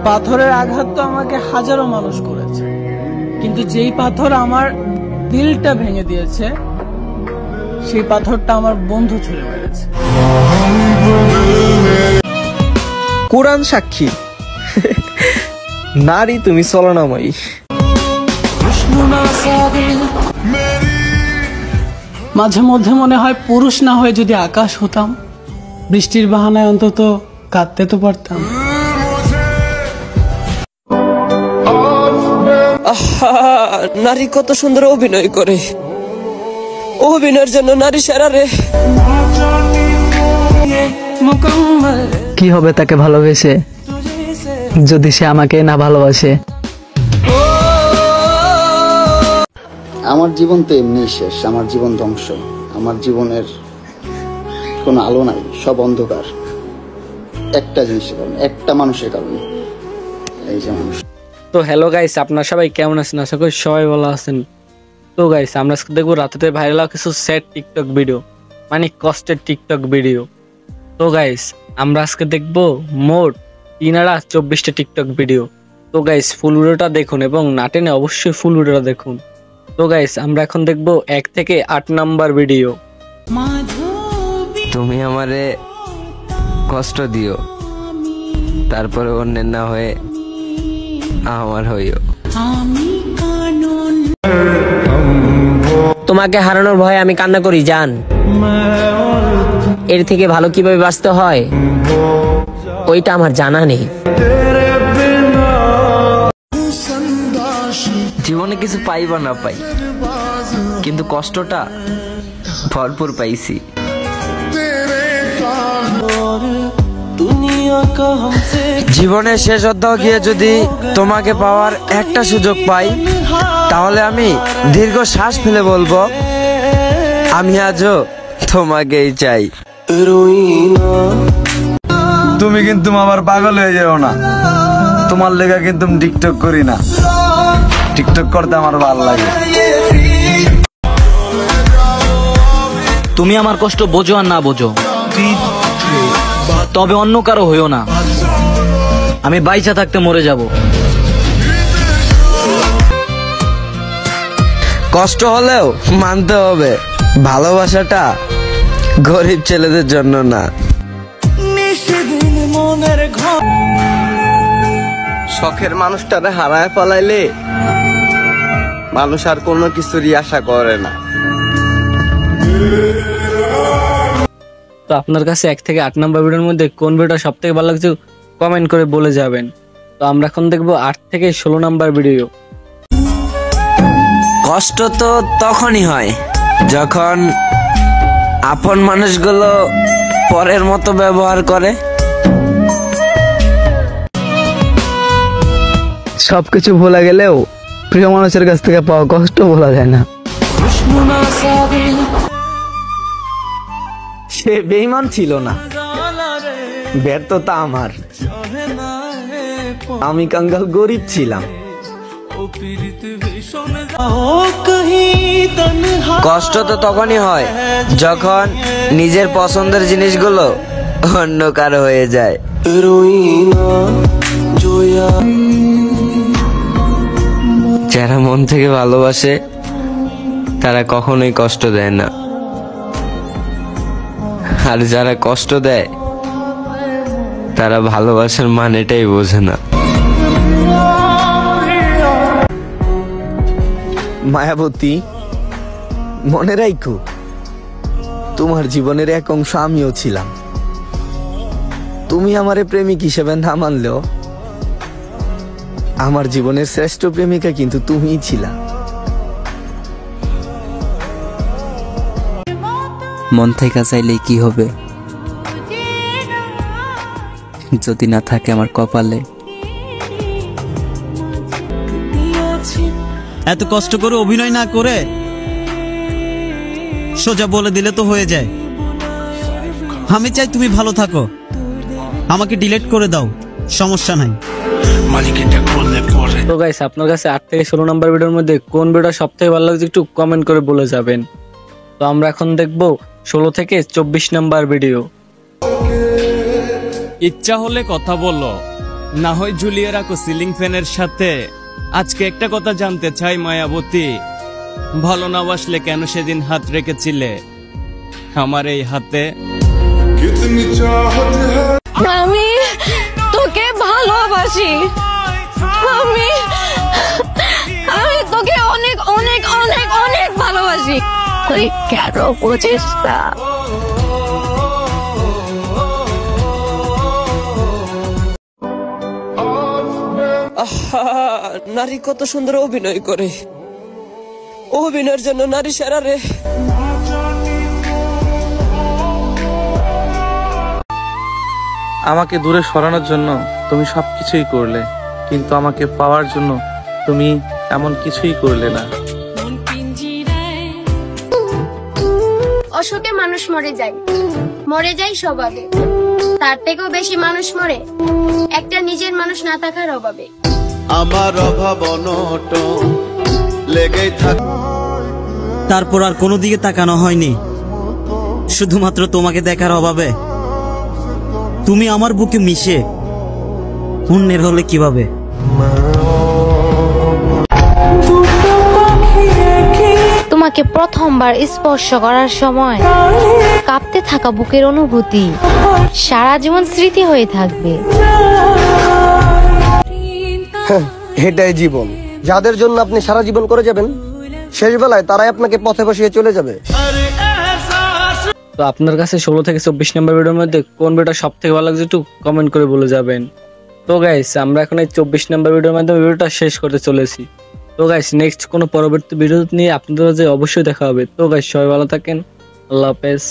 পাথরের আঘাত তো আমাকে হাজারো মানুষ করেছে, কিন্তু যেই পাথর আমার দিলটা ভেঙে দিয়েছে সেই পাথরটা আমার বন্ধু ছুঁড়ে মেরেছে। কোরআন সাক্ষী, নারী তুমি ছলনাময়ী। মাঝে মধ্যে মনে হয় পুরুষ না হয়ে যদি আকাশ হতাম, বৃষ্টির বাহানায় অন্তত কাঁদতে তো পারতাম। নারী কত সুন্দর অভিনয় করে, অভিনয়ের জন্য নারী সেরা রে। কি হবে তাকে ভালোবেসে যদি সে আমাকে না ভালোবাসে? আমার জীবন তো এমনি শেষ, আমার জীবন ধ্বংস, আমার জীবনের কোনো আলো নাই, সব অন্ধকার। একটা জিনিসের কারণে, একটা মানুষের কারণে, এই যে মানুষ। তো হ্যালো গাইস, আপনারা সবাই কেমন আছেন? আশা করি সবাই ভালো আছেন। তো গাইস, আমরা আজকে দেখবো রাতেতে ভাইরাল কিছু স্যাড টিকটক ভিডিও, মানে কষ্টের টিকটক ভিডিও। তো গাইস, আমরা আজকে দেখবো মোট 324টা টিকটক ভিডিও। তো গাইস, ফুল ভিডিওটা দেখুন এবং না টেনে অবশ্যই ফুল ভিডিওটা দেখুন। তো গাইস, আমরা এখন দেখবো 1 থেকে 8 নাম্বার ভিডিও। তুমি আমারে কষ্ট দিও, তারপরে অন্যের না হয়ে আমার হইও। তোমাকে হারানোর ভয়ে আমি কান্না করি জান, এর থেকে ভালো কিভাবে বাঁচতে হয় ওইটা আমার জানা নেই। জীবনে কিছু পাই বা না পাই, কিন্তু কষ্টটা ভরপুর পাইছি। জীবনের শেষ অধ্যায় গিয়ে যদি তোমাকে পাওয়ার একটা সুযোগ পাই, তাহলে আমি দীর্ঘ শ্বাস ফেলে বলবো, আমি আজও তোমাকেই চাই। তুমি কিন্তু আবার পাগল হয়ে যাও না, তোমার লেগা কিন্তু টিকটক করি না, টিকটক করতে আমার ভালো লাগে। তুমি আমার কষ্ট বোঝো আর না বোঝো, তবে অন্য কারো হইও না। আমি বাইচা থাকতে মরে যাব। কষ্ট হলেও মানতে হবে, ভালোবাসাটা গরিব ছেলেদের জন্য না। শখের মানুষটারে হারায় ফেলাইলে মানুষ আর কোনো কিছুরই আশা করে না। তো আপনার কাছে 1 থেকে 8 নাম্বার ভিডিওর মধ্যে কোন ভিডিওটা সব থেকে ভালো লাগছে কমেন্ট করে বলে যাবেন। তো আমরা এখন দেখবো 8 থেকে 16 নাম্বার ভিডিও। কষ্ট তো তখনই হয় যখন আপন মানুষগুলো পরের মতো ব্যবহার করে। সবকিছু ভোলা গেলেও প্রিয় মানুষের কাছ থেকে পাওয়া কষ্ট ভোলা যায় না। সে বেঈমান ছিল না, ব্যর্থতা আমার। আমি কাঙ্গাল গরিব ছিলাম। কষ্ট তো তখনই হয় যখন নিজের পছন্দের জিনিসগুলো অন্য কারো হয়ে যায়। যারা মন থেকে ভালোবাসে তারা কখনোই কষ্ট দেয় না, আর যারা কষ্ট দেয় তারা ভালোবাসার মানেটাই বোঝে না। মায়াবতী, মনে রাখো তোমার জীবনের এক অংশ আমিও ছিলাম। তুমি আমারে প্রেমিক হিসেবে না মানলেও আমার জীবনের শ্রেষ্ঠ প্রেমিকা কিন্তু তুমিই ছিলা। মন থেকে চাইলে কি হবে যদি না থাকে আমার কপালে? এত কষ্ট করে অভিনয় না করে সোজা বলে দিলে তো হয়ে যায়। আমি চাই তুমি ভালো থাকো, আমাকে ডিলিট করে দাও, সমস্যা নাই। তো গাইস, আপনার কাছে 8 থেকে 16 নাম্বার ভিডিওর মধ্যে কোন ভিডিওটা সব থেকে ভালো লাগছে একটু কমেন্ট করে বলে যাবেন। তো আমরা এখন দেখবো 16 থেকে 24 নাম্বার ভিডিও। ইচ্ছা হলে কথা বলো, না হয় ঝুলিয়ে রাখো সিলিং ফ্যানের সাথে। আজকে একটা কথা জানতে চাই মায়াবতী, ভালো না বাসলে কেন সেদিন হাত রেখেছিলে আমার এই হাতে? আমি তোকে ভালোবাসি, আমি তোকে অনেক অনেক অনেক অনেক ভালোবাসি, তুই কেন বুঝিস না? আহা, নারী কত সুন্দর অভিনয় করে, অভিনয়ের জন্য নারী সেরা রে। আমাকে দূরে সরানোর জন্য তুমি সবকিছুই করলে, কিন্তু আমাকে পাওয়ার জন্য তুমি এমন কিছুই করলে না। অসুখে মানুষ মরে যায় স্বভাবে, তার থেকেও বেশি মানুষ মরে একটা নিজের মানুষ না থাকার অভাবে। আমার অভাব অনটন লেগেই থাক। তারপর আর কোনো দিকে তাকানো হয়নি, শুধুমাত্র তোমাকে দেখার অভাবে। তুমি আমার বুকে মিশে অন্যের হলে কিভাবে? তোমাকে প্রথমবার স্পর্শ করার সময় কাঁপতে থাকা বুকের অনুভূতি সারা জীবন স্মৃতি হয়ে থাকবে। এটাই জীবন। যাদের জন্য আপনি সারা জীবন করে যাবেন, শেষ বেলায় তারাই আপনাকে পথে বসিয়ে চলে যাবে। তো আপনার কাছে 16 থেকে 24 নম্বর ভিডিওর মধ্যে কোন ভিডিওটা সব থেকে ভালো লাগছে একটু কমেন্ট করে বলে যাবেন। তো গাইস, আমরা এখন এই 24 নম্বর ভিডিওর মাধ্যমে ভিডিওটা শেষ করতে চলেছি। তো গাইস, নেক্সট কোনো পরবর্তী ভিডিও নিয়ে আপনাদের অবশ্যই দেখা হবে। তো গাইস, সবাই ভালো থাকেন, আল্লাহ হাফেজ।